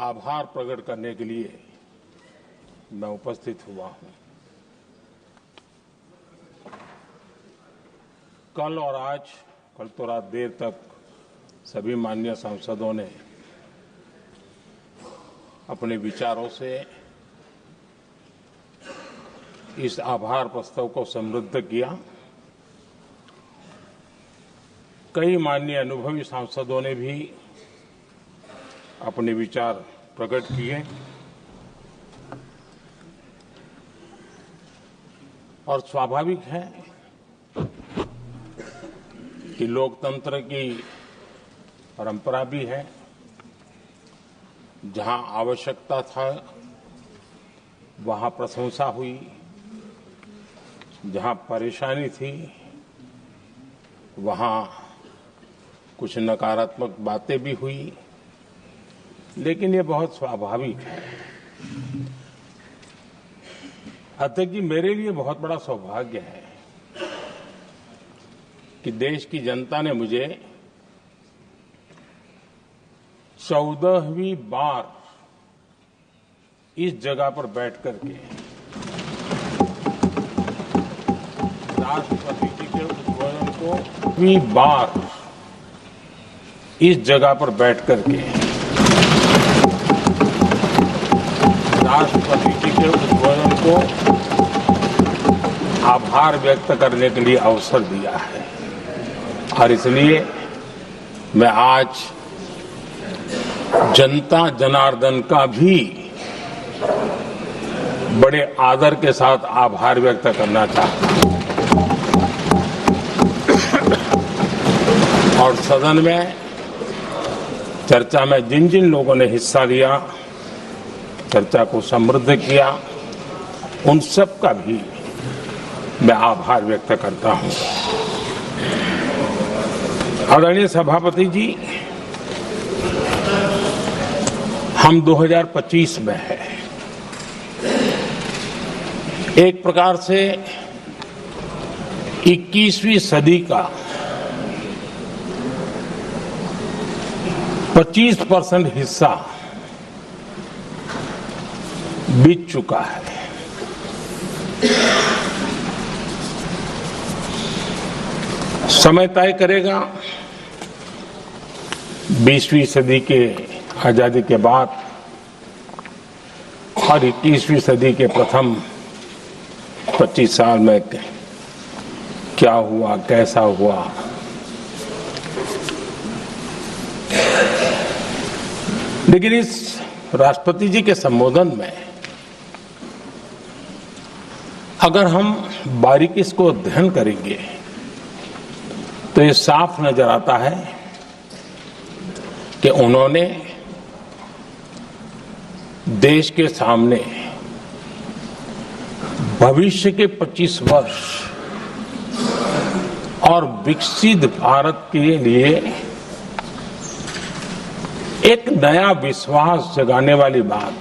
आभार प्रकट करने के लिए मैं उपस्थित हुआ हूं। कल और आज, कल तो रात देर तक सभी माननीय सांसदों ने अपने विचारों से इस आभार प्रस्ताव को समृद्ध किया। कई माननीय अनुभवी सांसदों ने भी अपने विचार प्रकट किए और स्वाभाविक है कि लोकतंत्र की परंपरा भी है। जहां आवश्यकता था वहां प्रशंसा हुई, जहां परेशानी थी वहां कुछ नकारात्मक बातें भी हुई, लेकिन ये बहुत स्वाभाविक है। अध्यक्ष जी, मेरे लिए बहुत बड़ा सौभाग्य है कि देश की जनता ने मुझे 14वीं बार इस जगह पर बैठ करके राष्ट्रपति जी के उद्बोधन को इस जगह पर बैठ करके राष्ट्रपति जी के उद्बोधन को आभार व्यक्त करने के लिए अवसर दिया है। और इसलिए मैं आज जनता जनार्दन का भी बड़े आदर के साथ आभार व्यक्त करना चाहता हूं। और सदन में चर्चा में जिन जिन लोगों ने हिस्सा लिया, चर्चा को समृद्ध किया, उन सब का भी मैं आभार व्यक्त करता हूं। आदरणीय सभापति जी, हम 2025 में हैं। एक प्रकार से 21वीं सदी का 25% हिस्सा बीत चुका है। समय तय करेगा 20वीं सदी के आजादी के बाद और 21वीं सदी के प्रथम 25 साल में क्या हुआ, कैसा हुआ। लेकिन इस राष्ट्रपति जी के संबोधन में अगर हम बारीकी इसको अध्ययन करेंगे तो ये साफ नजर आता है कि उन्होंने देश के सामने भविष्य के 25 वर्ष और विकसित भारत के लिए एक नया विश्वास जगाने वाली बात,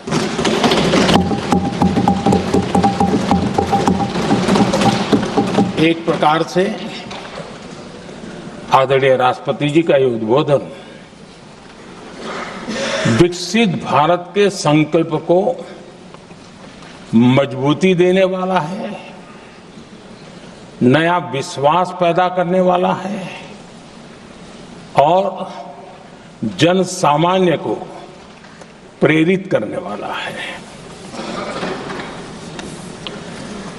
एक प्रकार से आदरणीय राष्ट्रपति जी का ये उद्बोधन विकसित भारत के संकल्प को मजबूती देने वाला है, नया विश्वास पैदा करने वाला है और जन सामान्य को प्रेरित करने वाला है।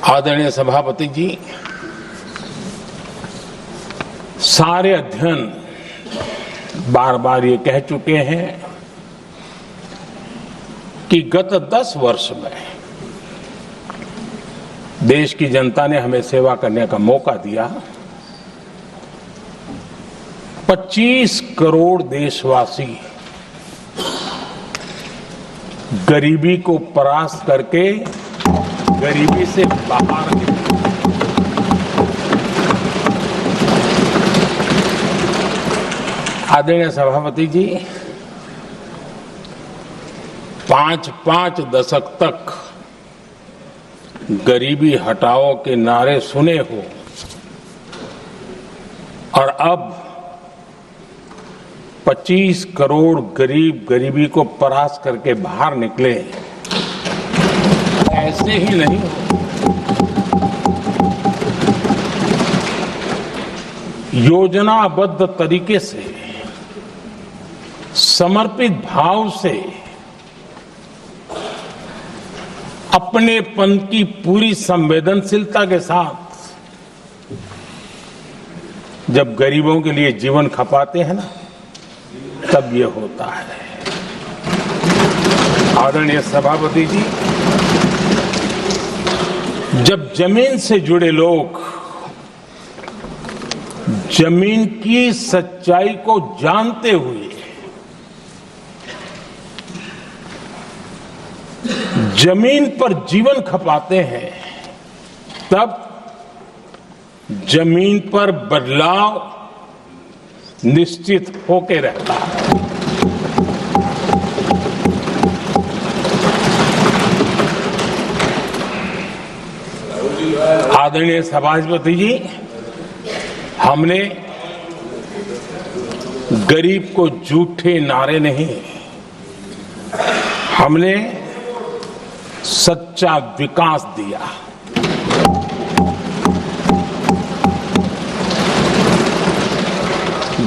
आदरणीय सभापति जी, सारे अध्ययन बार बार ये कह चुके हैं कि गत 10 वर्ष में देश की जनता ने हमें सेवा करने का मौका दिया। 25 करोड़ देशवासी गरीबी को परास्त करके गरीबी से बाहर निकले। आदरणीय सभापति जी, 5 दशक तक गरीबी हटाओ के नारे सुने हो और अब 25 करोड़ गरीब गरीबी को परास्त करके बाहर निकले, ऐसे ही नहीं हो। योजनाबद्ध तरीके से, समर्पित भाव से, अपनेपन की पूरी संवेदनशीलता के साथ जब गरीबों के लिए जीवन खपाते हैं ना, तब ये होता है। आदरणीय सभापति जी, जब जमीन से जुड़े लोग जमीन की सच्चाई को जानते हुए जमीन पर जीवन खपाते हैं, तब जमीन पर बदलाव निश्चित होके रहता है। आदरणीय सभापति जी, हमने गरीब को झूठे नारे नहीं, हमने सच्चा विकास दिया।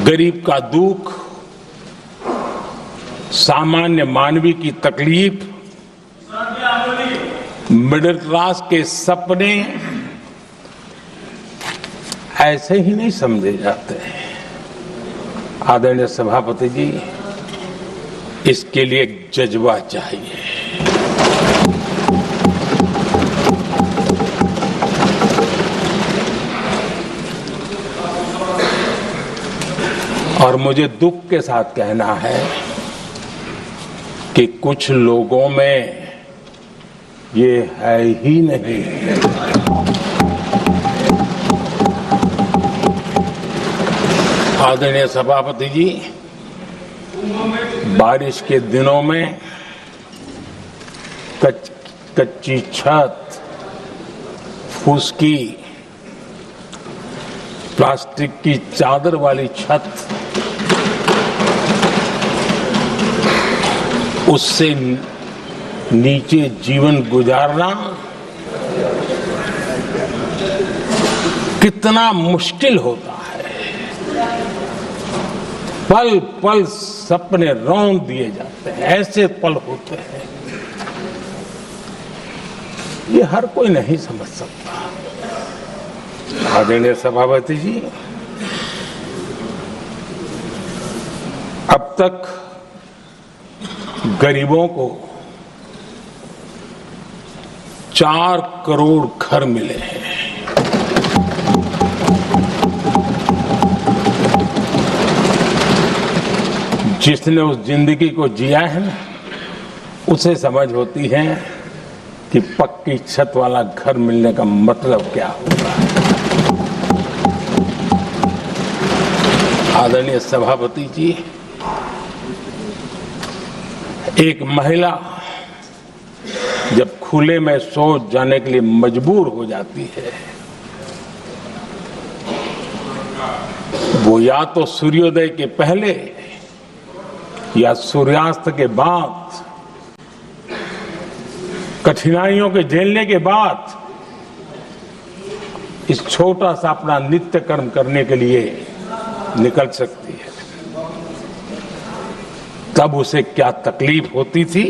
गरीब का दुख, सामान्य मानवी की तकलीफ, मिडिल क्लास के सपने ऐसे ही नहीं समझे जाते हैं। आदरणीय सभापति जी, इसके लिए एक जज्बा चाहिए। और मुझे दुख के साथ कहना है कि कुछ लोगों में ये है ही नहीं। आदरणीय सभापति जी, बारिश के दिनों में कच्ची छत, फुसकी, प्लास्टिक की चादर वाली छत, उससे नीचे जीवन गुजारना कितना मुश्किल होता है। पल पल सपने रौंद दिए जाते हैं, ऐसे पल होते हैं, ये हर कोई नहीं समझ सकता। आदरणीय सभापति जी, अब तक गरीबों को 4 करोड़ घर मिले हैं। जिसने उस जिंदगी को जिया है ना, उसे समझ होती है कि पक्की छत वाला घर मिलने का मतलब क्या होता है। आदरणीय सभापति जी, एक महिला जब खुले में शौच जाने के लिए मजबूर हो जाती है, वो या तो सूर्योदय के पहले या सूर्यास्त के बाद, कठिनाइयों के झेलने के बाद इस छोटा सा अपना नित्य कर्म करने के लिए निकल सकती है। तब उसे क्या तकलीफ होती थी,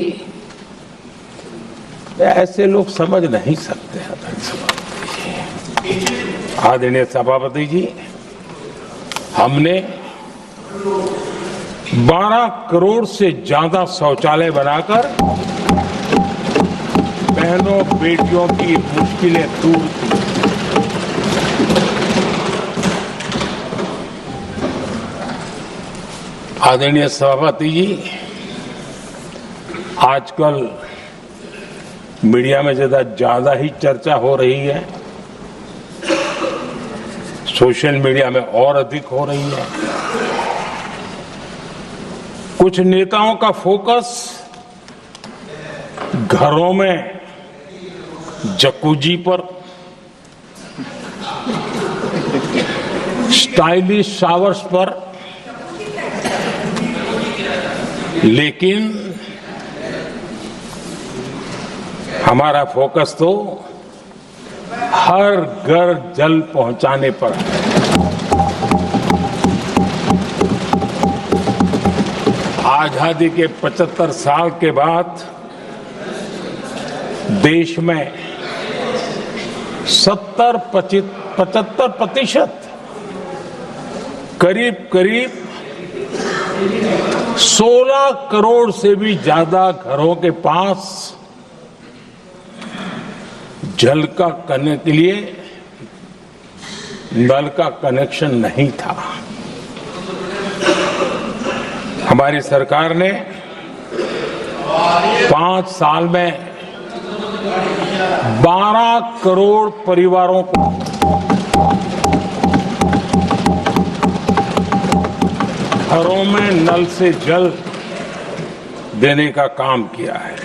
ऐसे लोग समझ नहीं सकते। आदरणीय सभापति जी, हमने 12 करोड़ से ज्यादा शौचालय बनाकर बहनों बेटियों की मुश्किलें दूर की। आदरणीय सभापति जी, आजकल मीडिया में ज्यादा ही चर्चा हो रही है, सोशल मीडिया में और अधिक हो रही है। कुछ नेताओं का फोकस घरों में जकूजी पर, स्टाइलिश शावर्स पर लेकिन हमारा फोकस तो हर घर जल पहुंचाने पर है। आजादी के 75 साल के बाद देश में 75% करीब 16 करोड़ से भी ज्यादा घरों के पास जल का करने के लिए नल का कनेक्शन नहीं था। हमारी सरकार ने 5 साल में 12 करोड़ परिवारों को घरों में नल से जल देने का काम किया है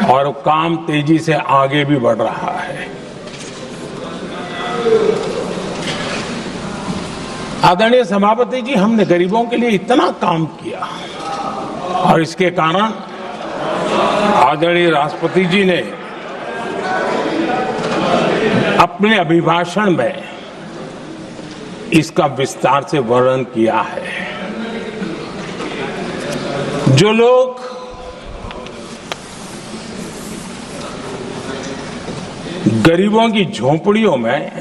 और काम तेजी से आगे भी बढ़ रहा है। आदरणीय सभापति जी, हमने गरीबों के लिए इतना काम किया और इसके कारण आदरणीय राष्ट्रपति जी ने अपने अभिभाषण में इसका विस्तार से वर्णन किया है। जो लोग गरीबों की झोपड़ियों में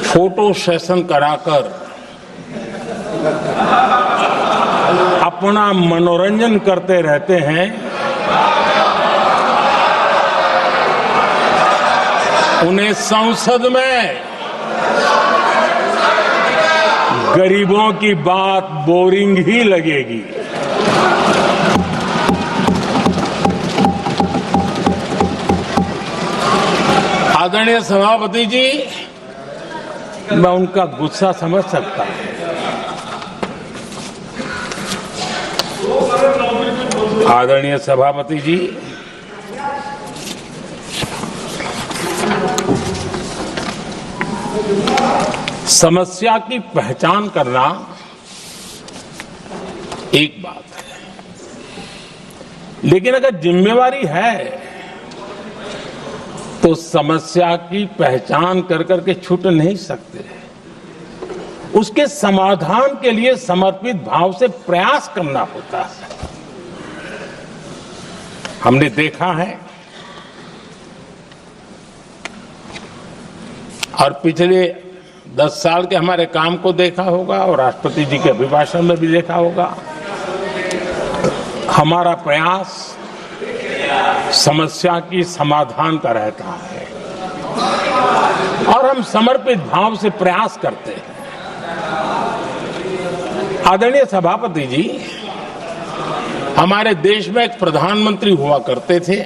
फोटो सेशन कराकर अपना मनोरंजन करते रहते हैं, उन्हें संसद में गरीबों की बात बोरिंग ही लगेगी। आदरणीय सभापति जी, मैं उनका गुस्सा समझ सकता हूं। आदरणीय सभापति जी, समस्या की पहचान करना एक बात है, लेकिन अगर जिम्मेवारी है तो समस्या की पहचान कर करके छूट नहीं सकते। उसके समाधान के लिए समर्पित भाव से प्रयास करना होता है। हमने देखा है और पिछले 10 साल के हमारे काम को देखा होगा और राष्ट्रपति जी के अभिभाषण में भी देखा होगा। हमारा प्रयास समस्या की समाधान का रहता है और हम समर्पित भाव से प्रयास करते हैं। आदरणीय सभापति जी, हमारे देश में एक प्रधानमंत्री हुआ करते थे।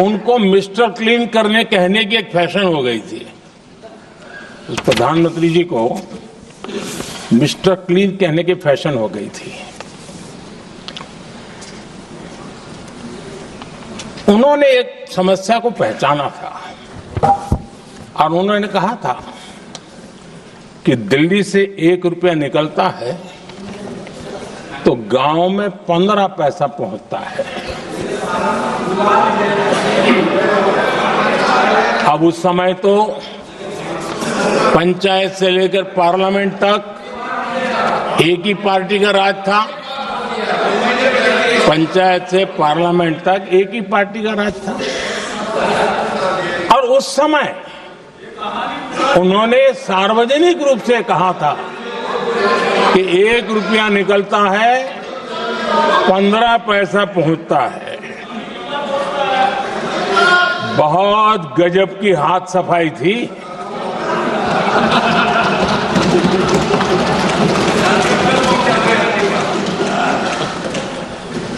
उनको मिस्टर क्लीन करने कहने की एक फैशन हो गई थी। उस प्रधानमंत्री जी को मिस्टर क्लीन कहने की फैशन हो गई थी। उन्होंने एक समस्या को पहचाना था और उन्होंने कहा था कि दिल्ली से 1 रुपया निकलता है तो गांव में 15 पैसा पहुंचता है। अब उस समय तो पंचायत से लेकर पार्लियामेंट तक एक ही पार्टी का राज था। पंचायत से पार्लियामेंट तक एक ही पार्टी का राज था और उस समय उन्होंने सार्वजनिक रूप से कहा था कि 1 रुपया निकलता है 15 पैसा पहुंचता है। बहुत गजब की हाथ सफाई थी।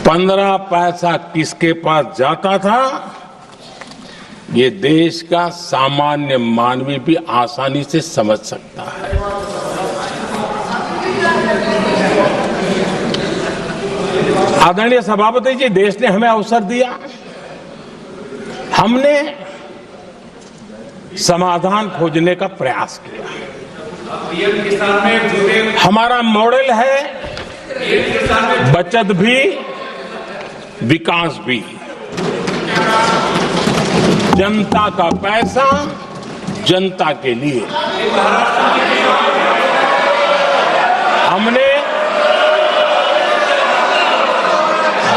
पंद्रह पैसा किसके पास जाता था, ये देश का सामान्य मानवी भी आसानी से समझ सकता है। आदरणीय सभापति जी, देश ने हमें अवसर दिया। हमने समाधान खोजने का प्रयास किया। हमारा मॉडल है बचत भी विकास भी। जनता का पैसा जनता के लिए। हमने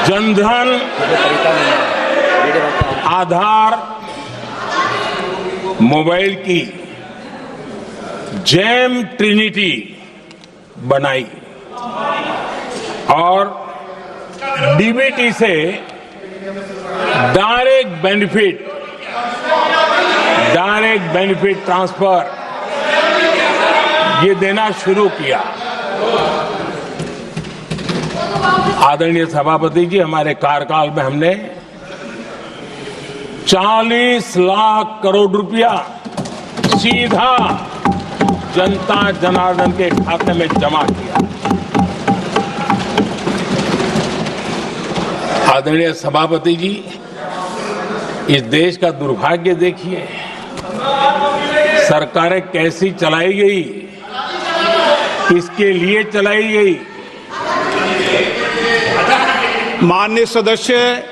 जनधन, आधार, मोबाइल की जेम ट्रिनिटी बनाई और डीबीटी से डायरेक्ट बेनिफिट ट्रांसफर ये देना शुरू किया। आदरणीय सभापति जी, हमारे कार्यकाल में हमने 40 लाख करोड़ रुपया सीधा जनता जनार्दन के खाते में जमा किया। आदरणीय सभापति जी, इस देश का दुर्भाग्य देखिए, सरकारें कैसी चलाई गई, किसके लिए चलाई गई। माननीय सदस्य,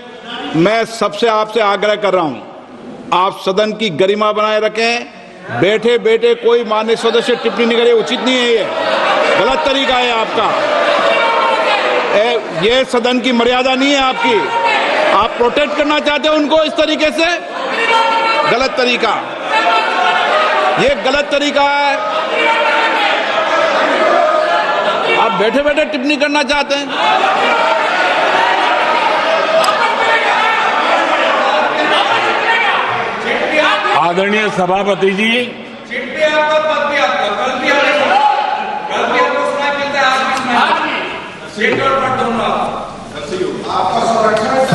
मैं सबसे आपसे आग्रह कर रहा हूं, आप सदन की गरिमा बनाए रखें। बैठे बैठे कोई माननीय सदस्य टिप्पणी नहीं करे, उचित नहीं है, ये गलत तरीका है आपका। ये सदन की मर्यादा नहीं है आपकी। आप प्रोटेक्ट करना चाहते हो उनको इस तरीके से, गलत तरीका, ये गलत तरीका है। आप बैठे बैठे टिप्पणी करना चाहते हैं। आदरणीय सभापति जी,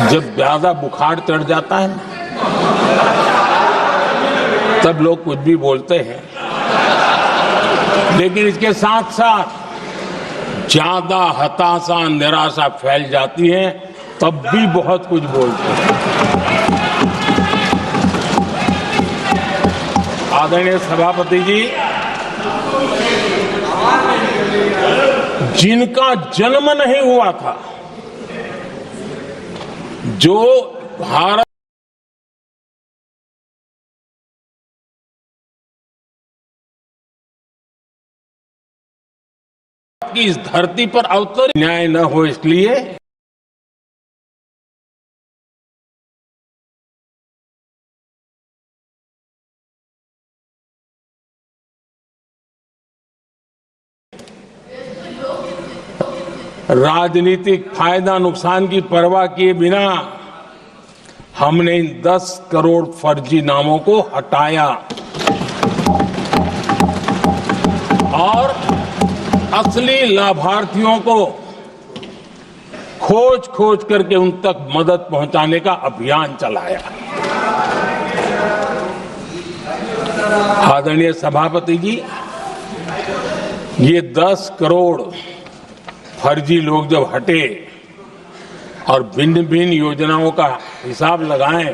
जब ज्यादा बुखार चढ़ जाता है तब लोग कुछ भी बोलते हैं, लेकिन इसके साथ साथ ज्यादा हताशा निराशा फैल जाती है तब भी बहुत कुछ बोलते हैं। आदरणीय सभापति जी, जिनका जन्म नहीं हुआ था, जो भारत की इस धरती पर अवतरित, न्याय न हो इसलिए राजनीतिक फायदा नुकसान की परवाह किए बिना हमने इन 10 करोड़ फर्जी नामों को हटाया और असली लाभार्थियों को खोज करके उन तक मदद पहुंचाने का अभियान चलाया। आदरणीय सभापति जी, ये 10 करोड़ फर्जी लोग जब हटे और भिन्न भिन्न योजनाओं का हिसाब लगाएं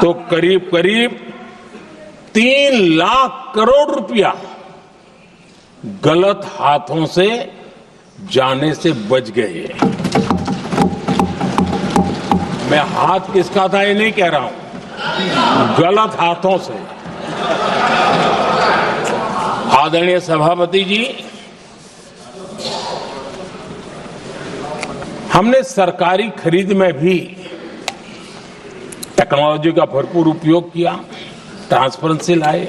तो करीब करीब 3 लाख करोड़ रुपया गलत हाथों से जाने से बच गए। मैं हाथ किसका था ये नहीं कह रहा हूं, गलत हाथों से। आदरणीय सभापति जी, हमने सरकारी खरीद में भी टेक्नोलॉजी का भरपूर उपयोग किया, ट्रांसपेरेंसी लाए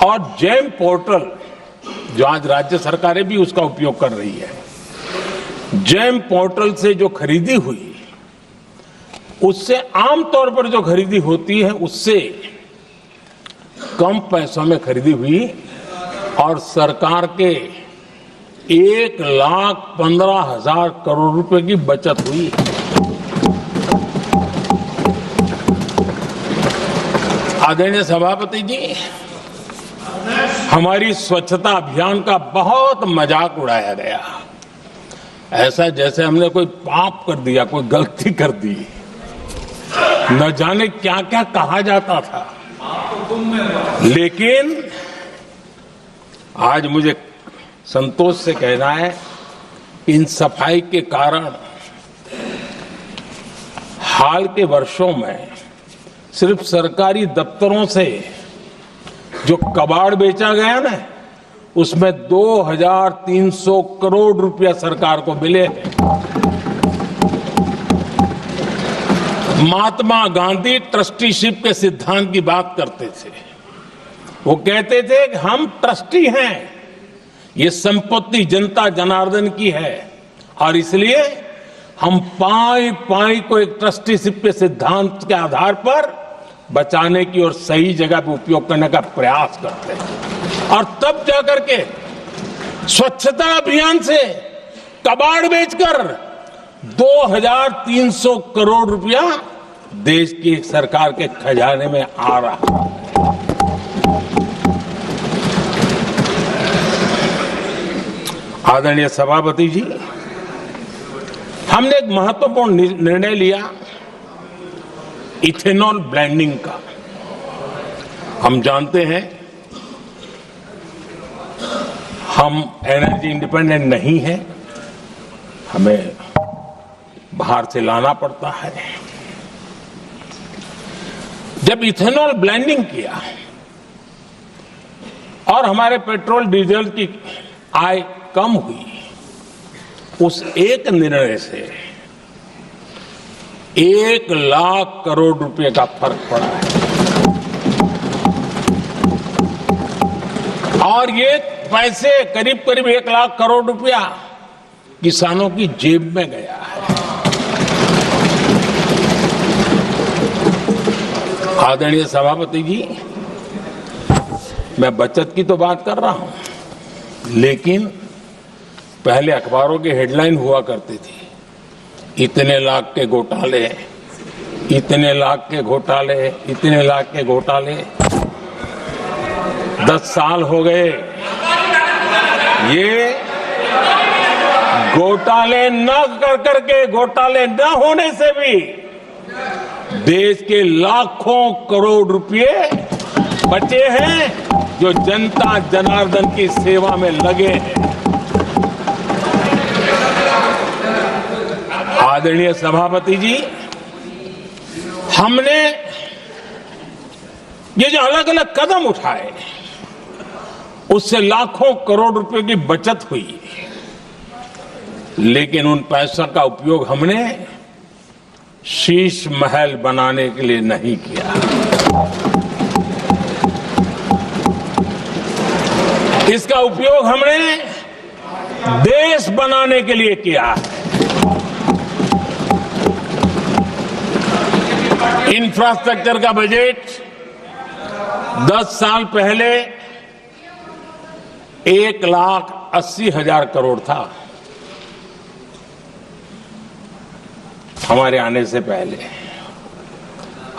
और जेम पोर्टल, जो आज राज्य सरकारें भी उसका उपयोग कर रही है, जेम पोर्टल से जो खरीदी हुई, उससे आमतौर पर जो खरीदी होती है उससे कम पैसों में खरीदी हुई और सरकार के 1,15,000 करोड़ रुपए की बचत हुई। आदरणीय सभापति जी, हमारी स्वच्छता अभियान का बहुत मजाक उड़ाया गया, ऐसा जैसे हमने कोई पाप कर दिया, कोई गलती कर दी। न जाने क्या क्या कहा जाता था। लेकिन आज मुझे संतोष से कहना है, इन सफाई के कारण हाल के वर्षों में सिर्फ सरकारी दफ्तरों से जो कबाड़ बेचा गया ना, उसमें 2300 करोड़ रुपया सरकार को मिले हैं। महात्मा गांधी ट्रस्टीशिप के सिद्धांत की बात करते थे। वो कहते थे कि हम ट्रस्टी हैं, ये संपत्ति जनता जनार्दन की है और इसलिए हम पाई पाई को एक ट्रस्टीशिप के सिद्धांत के आधार पर बचाने की और सही जगह पे उपयोग करने का प्रयास करते हैं। और तब जाकर के स्वच्छता अभियान से कबाड़ बेचकर 2300 करोड़ रुपया देश की सरकार के खजाने में आ रहा है। आदरणीय सभापति जी, हमने एक महत्वपूर्ण निर्णय लिया इथेनॉल ब्लेंडिंग का। हम जानते हैं हम एनर्जी इंडिपेंडेंट नहीं है, हमें बाहर से लाना पड़ता है। जब इथेनॉल ब्लेंडिंग किया और हमारे पेट्रोल डीजल की आय कम हुई, उस एक निर्णय से 1 लाख करोड़ रुपए का फर्क पड़ा है। और ये पैसे करीब करीब 1 लाख करोड़ रुपया किसानों की जेब में गया है। आदरणीय सभापति जी, मैं बचत की तो बात कर रहा हूं, लेकिन पहले अखबारों की हेडलाइन हुआ करती थी, इतने लाख के घोटाले, इतने लाख के घोटाले, इतने लाख के घोटाले। 10 साल हो गए, ये घोटाले न कर करके, घोटाले न होने से भी देश के लाखों करोड़ रुपए बचे हैं जो जनता जनार्दन की सेवा में लगे हैं। आदरणीय सभापति जी, हमने ये जो अलग अलग कदम उठाए, उससे लाखों करोड़ रुपए की बचत हुई, लेकिन उन पैसों का उपयोग हमने शीश महल बनाने के लिए नहीं किया। इसका उपयोग हमने देश बनाने के लिए किया है। इंफ्रास्ट्रक्चर का बजट 10 साल पहले 1,80,000 करोड़ था, हमारे आने से पहले।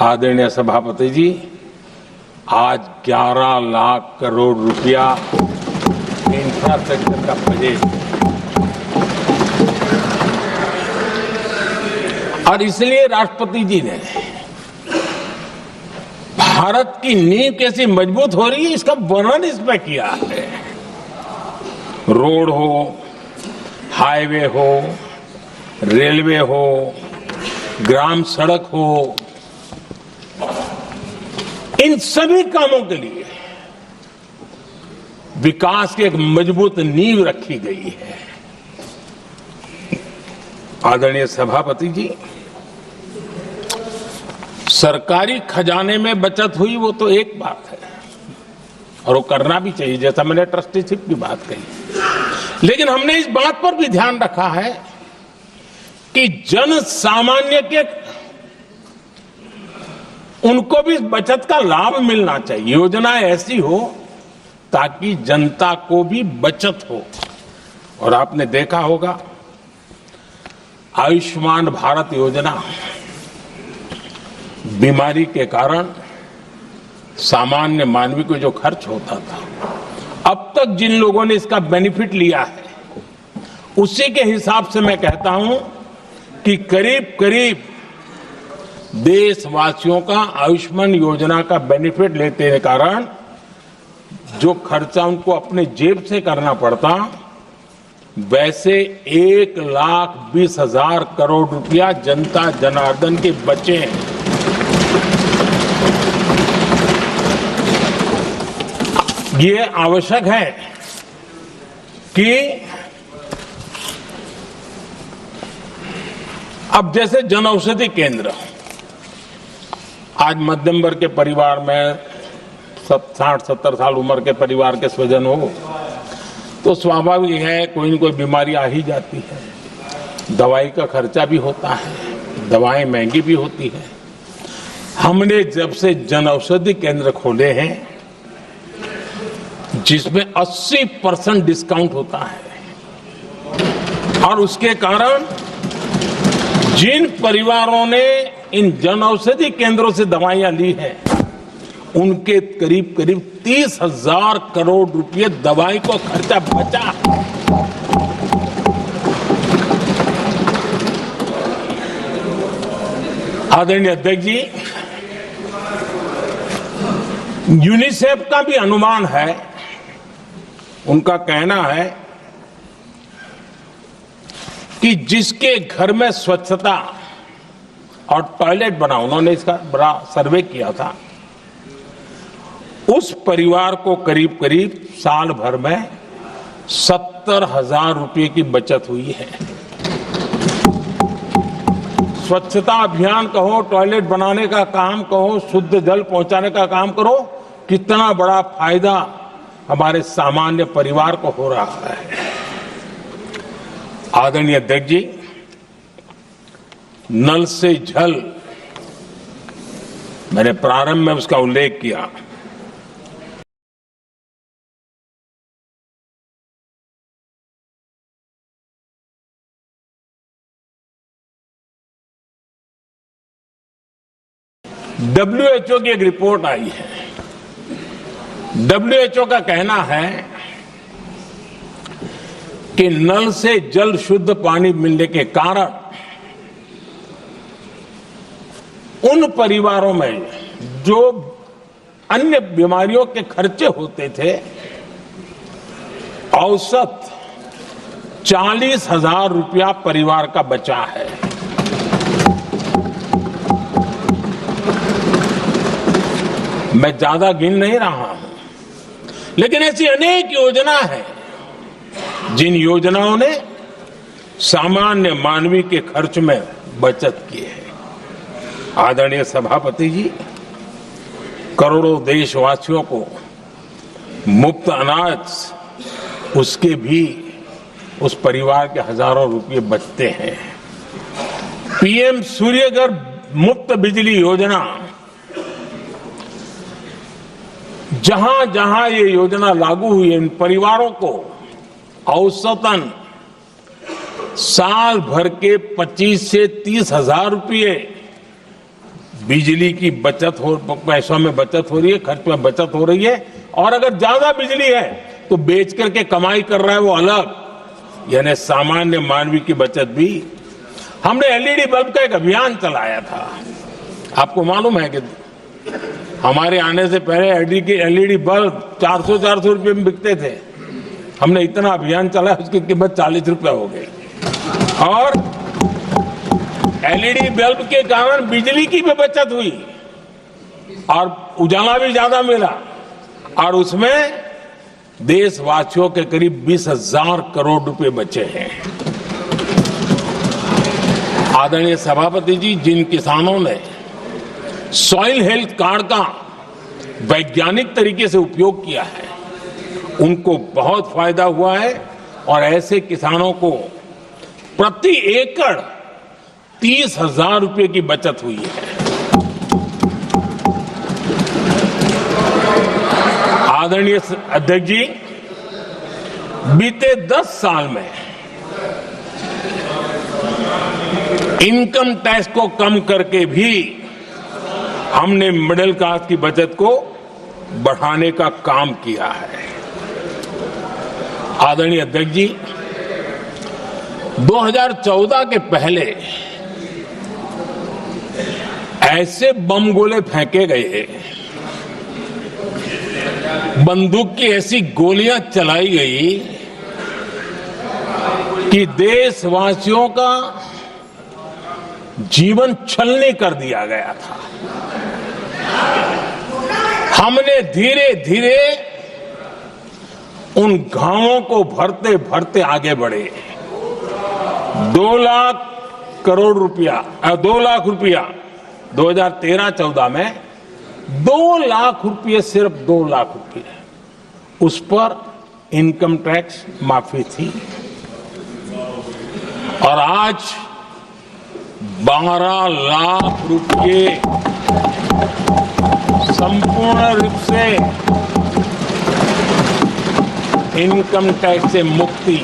आदरणीय सभापति जी, आज 11 लाख करोड़ रुपया इंफ्रास्ट्रक्चर का बजट, और इसलिए राष्ट्रपति जी ने भारत की नींव कैसी मजबूत हो रही है इसका वर्णन इसमें किया है। रोड हो, हाईवे हो, रेलवे हो, ग्राम सड़क हो, इन सभी कामों के लिए विकास की एक मजबूत नींव रखी गई है। आदरणीय सभापति जी, सरकारी खजाने में बचत हुई वो तो एक बात है और वो करना भी चाहिए, जैसा मैंने ट्रस्टीशिप की बात कही, लेकिन हमने इस बात पर भी ध्यान रखा है कि जन सामान्य के उनको भी बचत का लाभ मिलना चाहिए। योजना ऐसी हो ताकि जनता को भी बचत हो। और आपने देखा होगा आयुष्मान भारत योजना, बीमारी के कारण सामान्य मानवी को जो खर्च होता था, अब तक जिन लोगों ने इसका बेनिफिट लिया है, उसी के हिसाब से मैं कहता हूं कि करीब करीब देशवासियों का आयुष्मान योजना का बेनिफिट लेते के कारण जो खर्चा उनको अपने जेब से करना पड़ता, वैसे 1,20,000 करोड़ रुपया जनता जनार्दन के बचे हैं। ये आवश्यक है कि अब जैसे जन औषधि केंद्र, आज मध्यम वर्ग के परिवार में 60-70 साल उम्र के परिवार के स्वजन हो तो स्वाभाविक है कोई न कोई बीमारी आ ही जाती है, दवाई का खर्चा भी होता है, दवाएं महंगी भी होती है। हमने जब से जन औषधि केंद्र खोले हैं जिसमें 80% डिस्काउंट होता है और उसके कारण जिन परिवारों ने इन जन औषधि केंद्रों से दवाइयां ली हैं उनके करीब करीब 30,000 करोड़ रुपए दवाई को खर्चा बचा। आदरणीय अध्यक्ष जी, यूनिसेफ का भी अनुमान है, उनका कहना है कि जिसके घर में स्वच्छता और टॉयलेट बना, उन्होंने इसका बड़ा सर्वे किया था, उस परिवार को करीब करीब साल भर में 70,000 रुपए की बचत हुई है। स्वच्छता अभियान कहो, टॉयलेट बनाने का काम कहो, शुद्ध जल पहुंचाने का काम करो, कितना बड़ा फायदा हमारे सामान्य परिवार को हो रहा है। आदरणीय अध्यक्ष जी, नल से जल, मैंने प्रारंभ में उसका उल्लेख किया। WHO की एक रिपोर्ट आई है। WHO का कहना है कि नल से जल शुद्ध पानी मिलने के कारण उन परिवारों में जो अन्य बीमारियों के खर्चे होते थे, औसत 40,000 रुपया परिवार का बचा है। मैं ज्यादा गिन नहीं रहा हूं, लेकिन ऐसी अनेक योजना है जिन योजनाओं ने सामान्य मानवीय के खर्च में बचत की है। आदरणीय सभापति जी, करोड़ों देशवासियों को मुफ्त अनाज, उसके भी उस परिवार के हजारों रुपए बचते हैं। PM सूर्यघर मुफ्त बिजली योजना, जहां जहां ये योजना लागू हुई है, इन परिवारों को औसतन साल भर के 25 से 30,000 रुपये बिजली की बचत हो, पैसों में बचत हो रही है, खर्च में बचत हो रही है। और अगर ज्यादा बिजली है तो बेच करके कमाई कर रहा है वो अलग, यानी सामान्य मानवीय की बचत भी। हमने LED बल्ब का एक अभियान चलाया था। आपको मालूम है कि हमारे आने से पहले LED बल्ब 400 रुपये में बिकते थे। हमने इतना अभियान चलाया, उसकी कीमत 40 रुपये हो गई। और LED बल्ब के कारण बिजली की भी बचत हुई और उजाला भी ज्यादा मिला, और उसमें देशवासियों के करीब 20,000 करोड़ रुपए बचे हैं। आदरणीय सभापति जी, जिन किसानों ने सॉइल हेल्थ कार्ड का वैज्ञानिक तरीके से उपयोग किया है, उनको बहुत फायदा हुआ है। और ऐसे किसानों को प्रति एकड़ 30,000 रुपए की बचत हुई है। आदरणीय अध्यक्ष जी, बीते 10 साल में इनकम टैक्स को कम करके भी हमने मिडिल क्लास की बचत को बढ़ाने का काम किया है। आदरणीय अध्यक्ष जी, 2014 के पहले ऐसे बम गोले फेंके गए, बंदूक की ऐसी गोलियां चलाई गई कि देशवासियों का जीवन छलनी कर दिया गया था। हमने धीरे धीरे उन घावों को भरते भरते आगे बढ़े। 2 लाख करोड़ रुपया 2 लाख रुपया 2013-14 में 2 लाख रुपये, सिर्फ 2 लाख रुपये, उस पर इनकम टैक्स माफी थी। और आज 12 लाख रुपये संपूर्ण रूप से इनकम टैक्स से मुक्ति।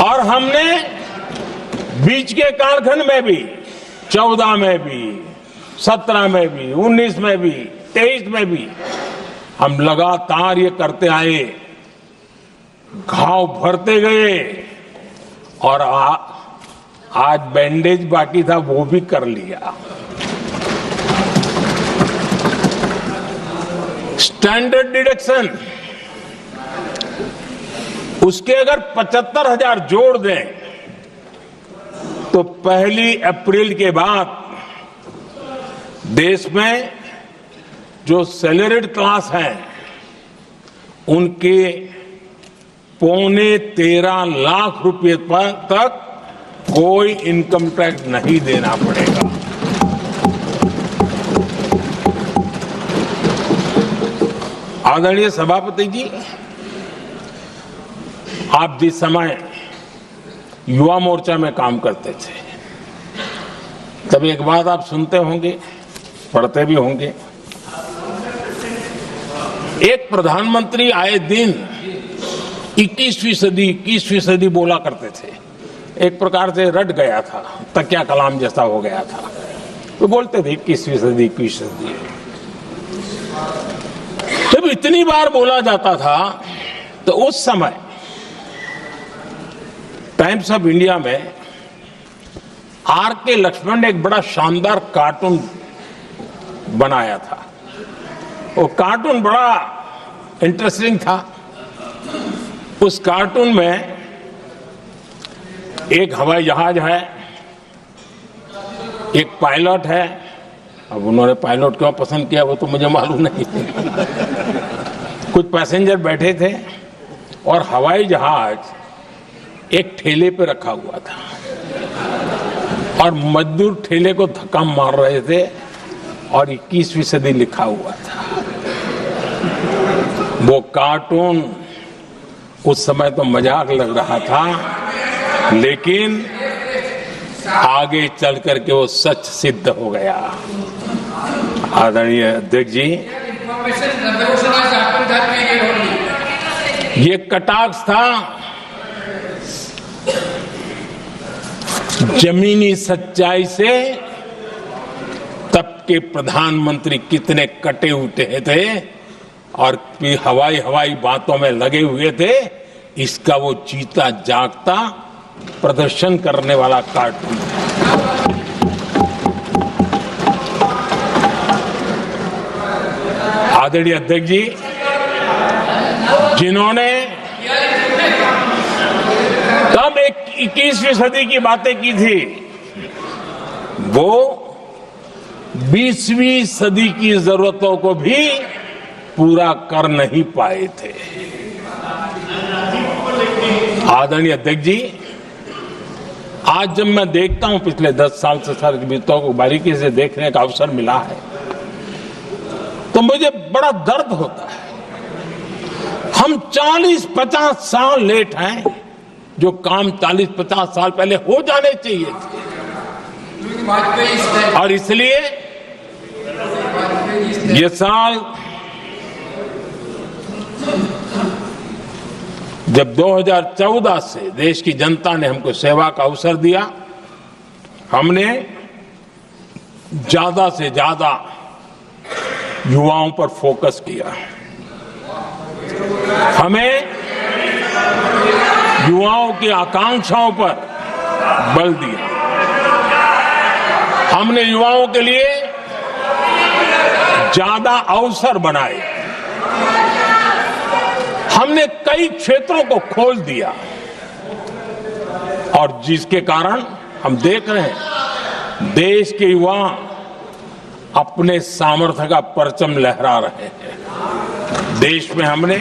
और हमने बीच के कालखंड में भी 14 में भी, 17 में भी, 19 में भी, 23 में भी हम लगातार ये करते आए, घाव भरते गए और आज बैंडेज बाकी था वो भी कर लिया। स्टैंडर्ड डिडक्शन, उसके अगर 75,000 जोड़ दें तो 1 अप्रैल के बाद देश में जो सैलरीड क्लास है उनके 13.25 लाख रुपए पर तक कोई इनकम टैक्स नहीं देना पड़ेगा। आदरणीय सभापति जी, आप जिस समय युवा मोर्चा में काम करते थे तब एक बात आप सुनते होंगे, पढ़ते भी होंगे। एक प्रधानमंत्री आए दिन 21वीं सदी बोला करते थे। एक प्रकार से रट गया था, तकिया कलाम जैसा हो गया था, तो बोलते थे 21वीं सदी। जब इतनी बार बोला जाता था तो उस समय टाइम्स ऑफ इंडिया में आर.के. लक्ष्मण ने एक बड़ा शानदार कार्टून बनाया था। वो कार्टून बड़ा इंटरेस्टिंग था। उस कार्टून में एक हवाई जहाज है, एक पायलट है। अब उन्होंने पायलट क्यों पसंद किया वो तो मुझे मालूम नहीं। कुछ पैसेंजर बैठे थे और हवाई जहाज एक ठेले पे रखा हुआ था और मजदूर ठेले को धक्का मार रहे थे और 21वीं सदी लिखा हुआ था। वो कार्टून उस समय तो मजाक लग रहा था, लेकिन आगे चल करके वो सच सिद्ध हो गया। आदरणीय अध्यक्ष जी, ये कटाक्ष था जमीनी सच्चाई से। तब के प्रधानमंत्री कितने कटे उठे थे और हवाई बातों में लगे हुए थे, इसका वो जीता जागता प्रदर्शन करने वाला कार्टून। आदरणीय अध्यक्ष जी, जिन्होंने तब 21वीं सदी की बातें की थी, वो 20वीं सदी की जरूरतों को भी पूरा कर नहीं पाए थे। आदरणीय अध्यक्ष जी, आज जब मैं देखता हूं, पिछले 10 साल से सारी बीतों को बारीकी से देखने का अवसर मिला है, तो मुझे बड़ा दर्द होता है। हम 40-50 साल लेट हैं, जो काम 40-50 साल पहले हो जाने चाहिए थे। और इसलिए ये साल जब 2014 से देश की जनता ने हमको सेवा का अवसर दिया, हमने ज्यादा से ज्यादा युवाओं पर फोकस किया। हमें युवाओं की आकांक्षाओं पर बल दिया। हमने युवाओं के लिए ज्यादा अवसर बनाए, हमने कई क्षेत्रों को खोल दिया और जिसके कारण हम देख रहे हैं देश के युवा अपने सामर्थ्य का परचम लहरा रहे हैं। देश में हमने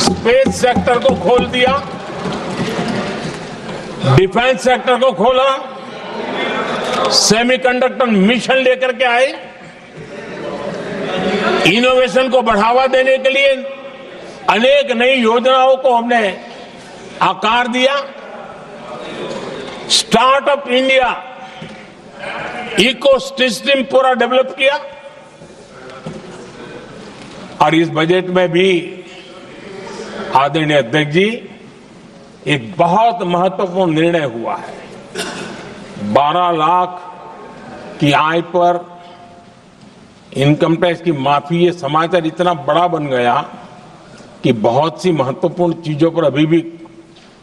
स्पेस सेक्टर को खोल दिया, डिफेंस सेक्टर को खोला, सेमीकंडक्टर मिशन लेकर के आए, इनोवेशन को बढ़ावा देने के लिए अनेक नई योजनाओं को हमने आकार दिया, स्टार्टअप इंडिया इकोसिस्टम पूरा डेवलप किया और इस बजट में भी आदरणीय अध्यक्ष जी एक बहुत महत्वपूर्ण निर्णय हुआ है। 12 लाख की आय पर इनकम टैक्स की माफी, ये समाचार इतना बड़ा बन गया कि बहुत सी महत्वपूर्ण चीजों पर अभी भी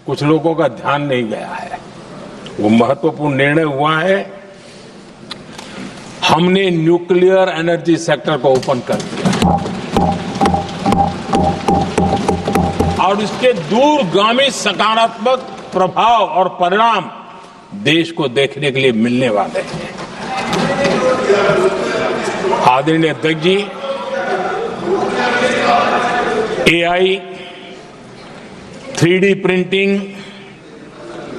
कुछ लोगों का ध्यान नहीं गया है। वो महत्वपूर्ण निर्णय हुआ है, हमने न्यूक्लियर एनर्जी सेक्टर को ओपन कर दिया और इसके दूरगामी सकारात्मक प्रभाव और परिणाम देश को देखने के लिए मिलने वाले हैं। आदरणीय अध्यक्ष जी, AI, 3D printing,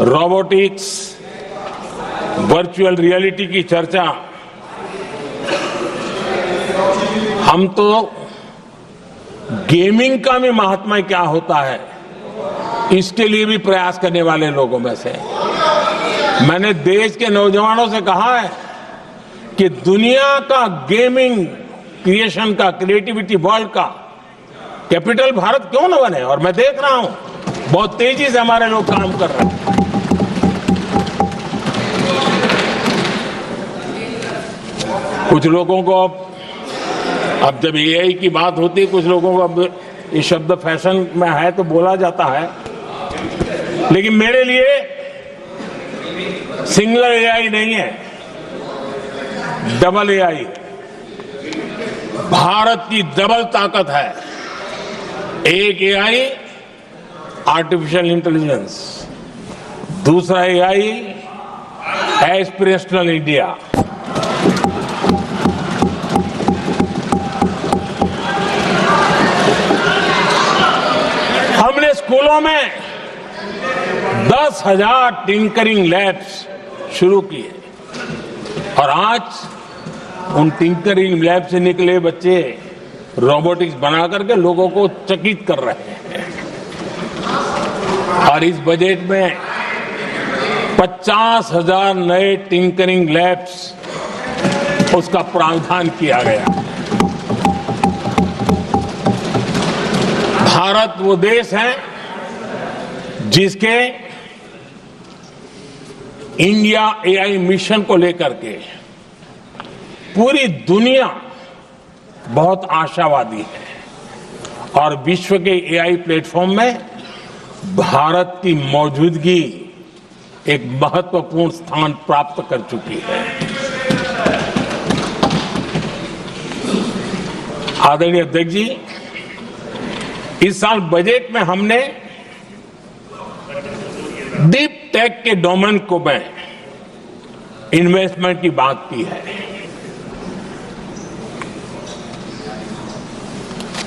robotics, virtual reality की चर्चा हम तो गेमिंग का भी महात्मा क्या होता है इसके लिए भी प्रयास करने वाले लोगों में से। मैंने देश के नौजवानों से कहा है कि दुनिया का गेमिंग क्रिएशन का, क्रिएटिविटी वर्ल्ड का कैपिटल भारत क्यों न बने। और मैं देख रहा हूं बहुत तेजी से हमारे लोग काम कर रहे हैं। कुछ लोगों को अब जब एआई की बात होती है, कुछ लोगों को अब ये शब्द फैशन में है तो बोला जाता है, लेकिन मेरे लिए सिंगल एआई नहीं है, डबल एआई। भारत की डबल ताकत है। एक एआई आर्टिफिशियल इंटेलिजेंस, दूसरा एआई एस्पिरेशनल इंडिया। हमने स्कूलों में 10,000 टिंकरिंग लैब्स शुरू किए और आज उन टिंकरिंग लैब से निकले बच्चे रोबोटिक्स बना करके लोगों को चकित कर रहे हैं। और इस बजट में 50,000 नए टिंकरिंग लैब्स उसका प्रावधान किया गया। भारत वो देश है जिसके इंडिया एआई मिशन को लेकर के पूरी दुनिया बहुत आशावादी है और विश्व के एआई प्लेटफॉर्म में भारत की मौजूदगी एक महत्वपूर्ण स्थान प्राप्त कर चुकी है। आदरणीय अध्यक्ष जी, इस साल बजट में हमने डीप टेक के डोमेन को में इन्वेस्टमेंट की बात की है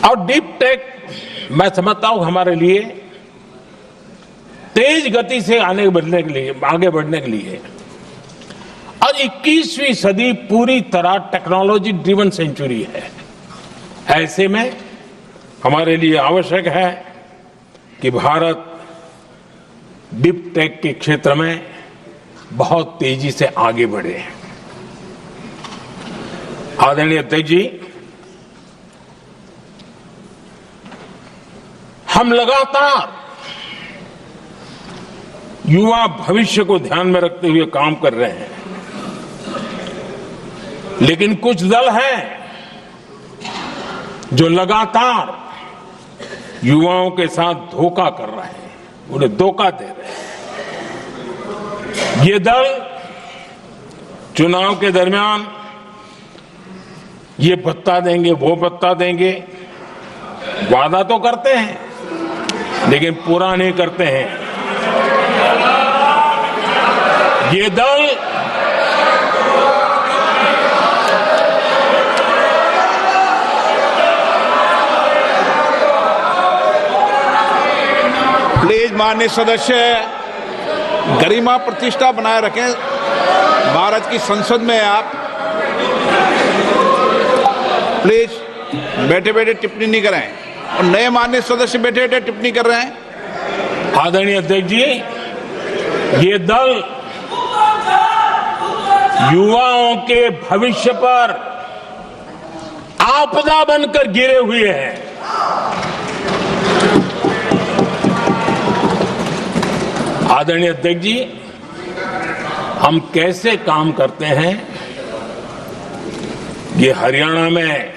और डीप टेक मैं समझता हूं हमारे लिए तेज गति से आगे बढ़ने के लिए और 21वीं सदी पूरी तरह टेक्नोलॉजी ड्रिवन सेंचुरी है। ऐसे में हमारे लिए आवश्यक है कि भारत डीप टेक के क्षेत्र में बहुत तेजी से आगे बढ़े। आदरणीय अध्यक्ष जी, हम लगातार युवा भविष्य को ध्यान में रखते हुए काम कर रहे हैं, लेकिन कुछ दल हैं जो लगातार युवाओं के साथ धोखा कर रहे हैं, उन्हें धोखा दे रहे हैं। ये दल चुनाव के दरमियान ये भत्ता देंगे, वो भत्ता देंगे, वादा तो करते हैं लेकिन पूरा नहीं करते हैं। ये दल प्लीज माननीय सदस्य गरिमा प्रतिष्ठा बनाए रखें। भारत की संसद में आप प्लीज बैठे बैठे टिप्पणी नहीं करें और नए माननीय सदस्य बैठे बैठे टिप्पणी कर रहे हैं। आदरणीय अध्यक्ष जी, ये दल युवाओं के भविष्य पर आपदा बनकर गिरे हुए हैं। आदरणीय अध्यक्ष जी, हम कैसे काम करते हैं ये हरियाणा में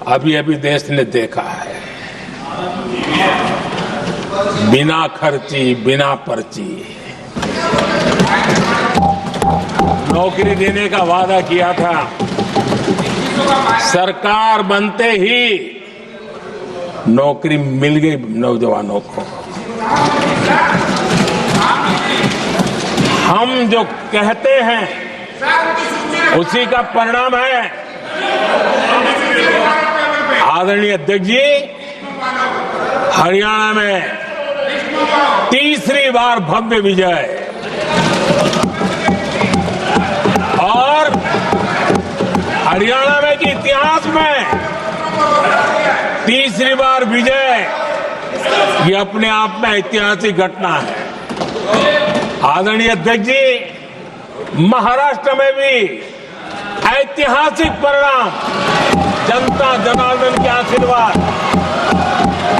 अभी अभी देश ने देखा है। बिना खर्ची, बिना पर्ची नौकरी देने का वादा किया था। सरकार बनते ही नौकरी मिल गई नौजवानों को। हम जो कहते हैं उसी का परिणाम है। आदरणीय अध्यक्ष जी, हरियाणा में तीसरी बार भव्य विजय और हरियाणा में के इतिहास में तीसरी बार विजय, ये अपने आप में ऐतिहासिक घटना है। आदरणीय अध्यक्ष जी, महाराष्ट्र में भी ऐतिहासिक परिणाम, जनता जनार्दन के आशीर्वाद।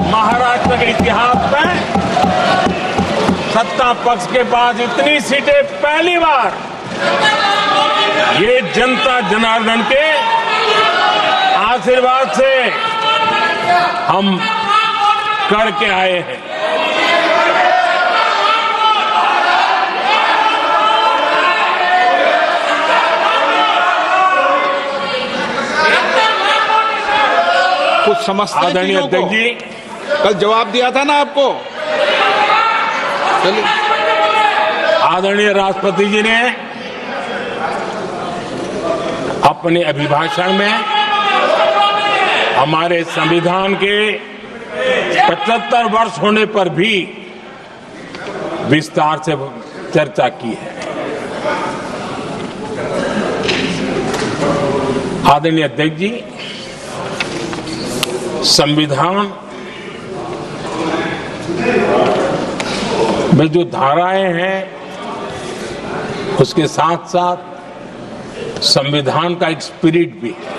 महाराष्ट्र के इतिहास में सत्ता पक्ष के पास इतनी सीटें पहली बार, ये जनता जनार्दन के आशीर्वाद से हम करके आए हैं। कुछ समझते हैं आदरणीय अध्यक्ष जी, कल जवाब दिया था ना आपको। चलिए। आदरणीय राष्ट्रपति जी ने अपने अभिभाषण में हमारे संविधान के 75 वर्ष होने पर भी विस्तार से चर्चा की है। आदरणीय अध्यक्ष जी, संविधान में जो धाराएं हैं उसके साथ साथ संविधान का एक स्पिरिट भी है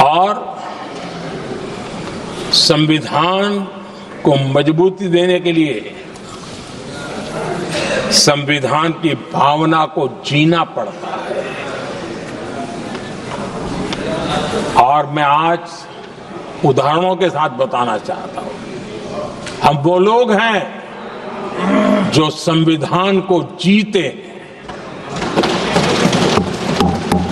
और संविधान को मजबूती देने के लिए संविधान की भावना को जीना पड़ता है। और मैं आज उदाहरणों के साथ बताना चाहता हूं। हम वो लोग हैं जो संविधान को जीते हैं।